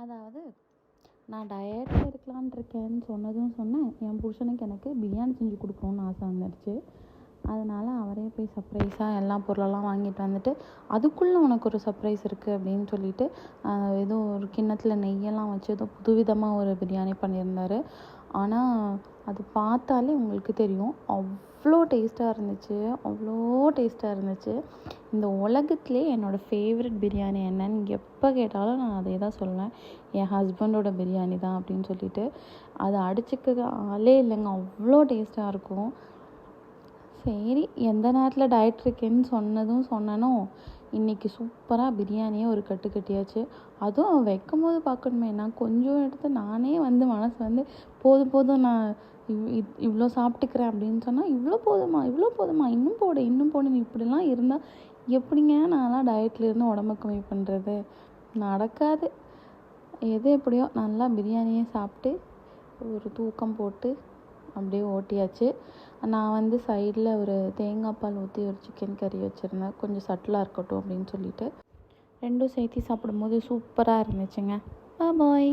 அதாவது நான் டயட்டில் இருக்கலான்னு இருக்கேன்னு சொன்னேன். என் புருஷனுக்கு எனக்கு பிரியாணி செஞ்சு கொடுக்கணுன்னு ஆசை வந்துடுச்சு. அதனால் அவரே போய் சர்ப்ரைஸாக எல்லா பொருளெல்லாம் வாங்கிட்டு வந்துட்டு, அதுக்குள்ளே உனக்கு ஒரு சர்ப்ரைஸ் இருக்குது அப்படின்னு சொல்லிட்டு ஏதோ ஒரு கிண்ணத்தில் நெய்யெல்லாம் வச்சு ஏதோ புதுவிதமாக ஒரு பிரியாணி பண்ணியிருந்தார். ஆனால் அது பார்த்தாலே உங்களுக்கு தெரியும், அவ்வளோ டேஸ்ட்டாக இருந்துச்சு. இந்த உலகத்திலே என்னோடய ஃபேவரட் பிரியாணி என்னன்னு எப்போ கேட்டாலும் நான் அதே தான் சொல்லுவேன். என் ஹஸ்பண்டோட பிரியாணி தான் அப்படின்னு சொல்லிட்டு. அதை அடிச்சுக்க ஆளே இல்லைங்க, அவ்வளோ டேஸ்ட்டாக இருக்கும். சரி, எந்த நேரத்தில் டயட் இருக்கேன்னு சொன்னனோ இன்றைக்கி சூப்பராக பிரியாணியே ஒரு கட்டியாச்சு. அதுவும் வைக்கும் போது பார்க்கணுமே, நான் கொஞ்சம் எடுத்து நானே மனசு போதும் நான் இவ்வளோ சாப்பிட்டுக்கிறேன் அப்படின்னு சொன்னால், இவ்வளோ போதுமா இன்னும் போடு நீ இப்படிலாம் இருந்தால் எப்படிங்க நான்லாம் டயட்டில் இருந்து உடம்பு கம்மி பண்ணுறது? நடக்காது. எது எப்படியோ நல்லா பிரியாணியே சாப்பிட்டு ஒரு தூக்கம் போட்டு அப்படியே ஓட்டியாச்சு. நான் சைடில் ஒரு தேங்காய் பால் ஊற்றி ஒரு சிக்கன் கறி வச்சுருந்தேன், கொஞ்சம் சட்டிலாக இருக்கட்டும் அப்படின்னு சொல்லிட்டு. ரெண்டும் சேர்த்து சாப்பிடும்போது சூப்பராக இருந்துச்சுங்க. பாய்.